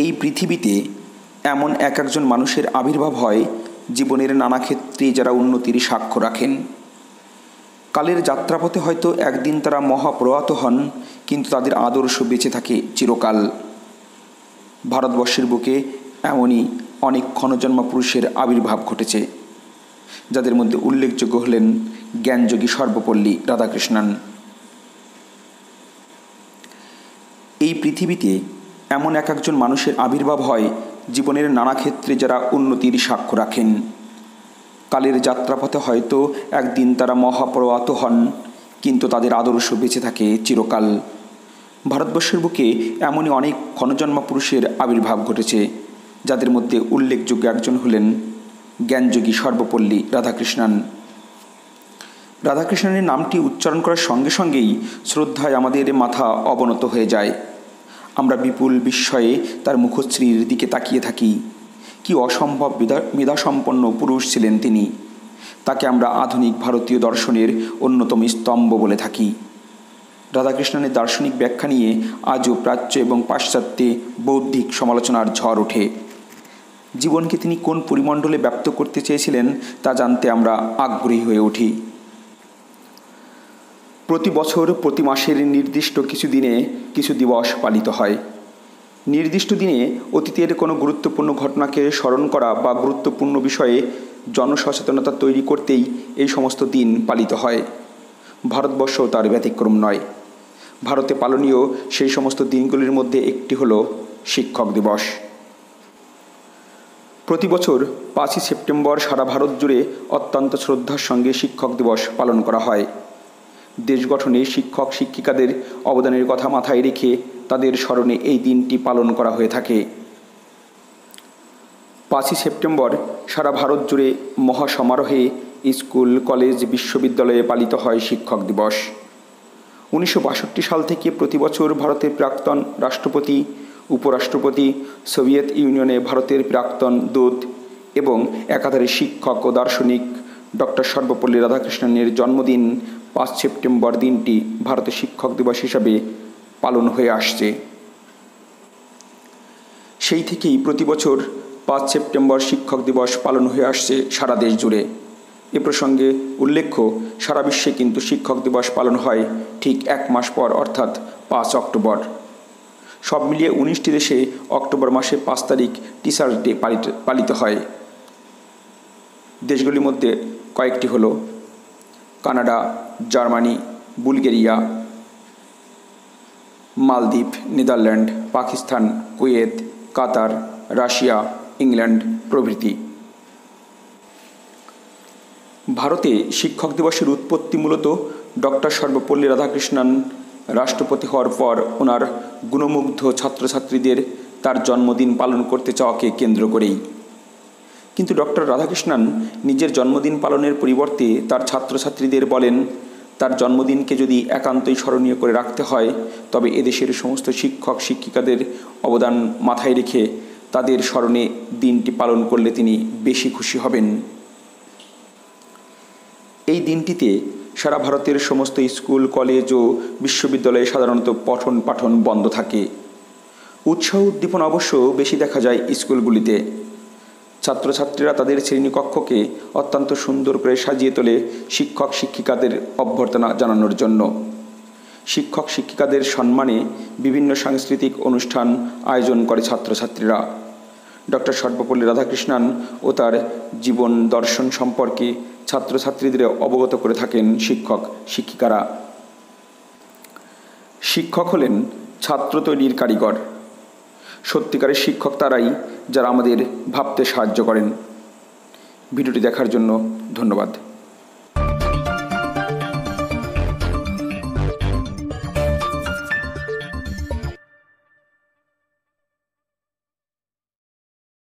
এই পৃথিবীতে এমন এক একজন মানুষের আবির্ভাব হয় জীবনের নানা ক্ষেত্রে যারা উন্নতির সাক্ষ্য রাখেন। কালের যাত্রাপথে হয়তো একদিন তারা মহাপ্রয়াত হন, কিন্তু তাদের আদর্শ বেঁচে থাকে চিরকাল। ভারতবর্ষের বুকে এমনই অনেক ক্ষণজন্মা পুরুষের আবির্ভাব ঘটেছে, যাদের মধ্যে উল্লেখযোগ্য হলেন জ্ঞানযোগী সর্বপল্লী রাধাকৃষ্ণন। এই পৃথিবীতে এমন এক একজন মানুষের আবির্ভাব হয় জীবনের নানা ক্ষেত্রে যারা উন্নতির সাক্ষ্য রাখেন। কালের যাত্রাপথে হয়তো একদিন তারা মহাপ্রয়াত হন, কিন্তু তাদের আদর্শ বেঁচে থাকে চিরকাল। ভারতবর্ষের বুকে এমনই অনেক ক্ষণজন্মা পুরুষের আবির্ভাব ঘটেছে, যাদের মধ্যে উল্লেখযোগ্য একজন হলেন জ্ঞানযোগী সর্বপল্লী রাধাকৃষ্ণন। রাধাকৃষ্ণনের নামটি উচ্চারণ করার সঙ্গে সঙ্গেই শ্রদ্ধায় আমাদের মাথা অবনত হয়ে যায়। আমরা বিপুল বিস্ময়ে তার মুখশ্রীর দিকে তাকিয়ে থাকি। কি অসম্ভব মেধাসম্পন্ন পুরুষ ছিলেন তিনি। তাকে আমরা আধুনিক ভারতীয় দর্শনের অন্যতম স্তম্ভ বলে থাকি। রাধাকৃষ্ণনের দার্শনিক ব্যাখ্যা নিয়ে আজও প্রাচ্য এবং পাশ্চাত্যে বৌদ্ধিক সমালোচনার ঝড় ওঠে। জীবনকে তিনি কোন পরিমণ্ডলে ব্যপ্ত করতে চেয়েছিলেন তা জানতে আমরা আগ্রহী হয়ে উঠি। প্রতি বছর প্রতি মাসের নির্দিষ্ট কিছু দিনে কিছু দিবস পালিত হয়। নির্দিষ্ট দিনে অতীতের কোনো গুরুত্বপূর্ণ ঘটনাকে স্মরণ করা বা গুরুত্বপূর্ণ বিষয়ে জনসচেতনতা তৈরি করতেই এই সমস্ত দিন পালিত হয়। ভারতবর্ষও তার ব্যতিক্রম নয়। ভারতে পালনীয় সেই সমস্ত দিনগুলির মধ্যে একটি হল শিক্ষক দিবস। প্রতি বছর 5ই সেপ্টেম্বর সারা ভারত জুড়ে অত্যন্ত শ্রদ্ধার সঙ্গে শিক্ষক দিবস পালন করা হয়। দেশ গঠনে শিক্ষক শিক্ষিকাদের অবদানের কথা মাথায় রেখে তাদের স্মরণে এই দিনটি পালন করা হয়ে থাকে। 5ই সেপ্টেম্বর সারা ভারত জুড়ে মহাসমারোহে স্কুল, কলেজ, বিশ্ববিদ্যালয়ে পালিত হয় শিক্ষক দিবস। 1962 সাল থেকে প্রতি বছর ভারতের প্রাক্তন রাষ্ট্রপতি, উপরাষ্ট্রপতি, সোভিয়েত ইউনিয়নে ভারতের প্রাক্তন দূত এবং একাধারে শিক্ষক ও দার্শনিক ডক্টর সর্বপল্লী রাধাকৃষ্ণনের জন্মদিন 5 সেপ্টেম্বর দিনটি ভারতের শিক্ষক দিবস হিসাবে পালন হয়ে আসছে। সেই থেকেই প্রতি বছর 5 সেপ্টেম্বর শিক্ষক দিবস পালন হয়ে আসছে সারা দেশ জুড়ে। এ প্রসঙ্গে উল্লেখ্য, সারা বিশ্বে কিন্তু শিক্ষক দিবস পালন হয় ঠিক 1 মাস পর, অর্থাৎ 5 অক্টোবর। সব মিলিয়ে 19টি দেশে অক্টোবর মাসে 5 তারিখ টিচার্স ডে পালিত হয়। দেশগুলির মধ্যে কয়েকটি হল কানাডা, জার্মানি, বুলগেরিয়া, মালদ্বীপ, নেদারল্যান্ড, পাকিস্তান, কুয়েত, কাতার, রাশিয়া, ইংল্যান্ড প্রভৃতি। ভারতে শিক্ষক দিবসের উৎপত্তি মূলত ডক্টর সর্বপল্লী রাধাকৃষ্ণন রাষ্ট্রপতি হওয়ার পর ওনার গুণমুগ্ধ ছাত্রছাত্রীদের তার জন্মদিন পালন করতে চাওয়াকে কেন্দ্র করেই। কিন্তু ডক্টর রাধাকৃষ্ণন নিজের জন্মদিন পালনের পরিবর্তে তার ছাত্রছাত্রীদের বলেন, তার জন্মদিনকে যদি একান্তই স্মরণীয় করে রাখতে হয় তবে এদেশের সমস্ত শিক্ষক শিক্ষিকাদের অবদান মাথায় রেখে তাদের স্মরণে দিনটি পালন করলে তিনি বেশি খুশি হবেন। এই দিনটিতে সারা ভারতের সমস্ত স্কুল, কলেজ ও বিশ্ববিদ্যালয়ে সাধারণত পঠন পাঠন বন্ধ থাকে। উৎসাহ উদ্দীপনা অবশ্য বেশি দেখা যায় স্কুলগুলিতে। ছাত্রছাত্রীরা তাদের শ্রেণীকক্ষকে অত্যন্ত সুন্দর করে সাজিয়ে তোলে শিক্ষক শিক্ষিকাদের অভ্যর্থনা জানানোর জন্য। শিক্ষক শিক্ষিকাদের সম্মানে বিভিন্ন সাংস্কৃতিক অনুষ্ঠান আয়োজন করে ছাত্রছাত্রীরা। ডক্টর সর্বপল্লী রাধাকৃষ্ণন ও তার জীবন দর্শন সম্পর্কে ছাত্রছাত্রীদের অবগত করে থাকেন শিক্ষক শিক্ষিকারা। শিক্ষক হলেন ছাত্র তৈরির কারিগর। সত্যিকারের শিক্ষক তারাই যারা আমাদের ভাবতে সাহায্য করেন। ভিডিওটি দেখার জন্য ধন্যবাদ।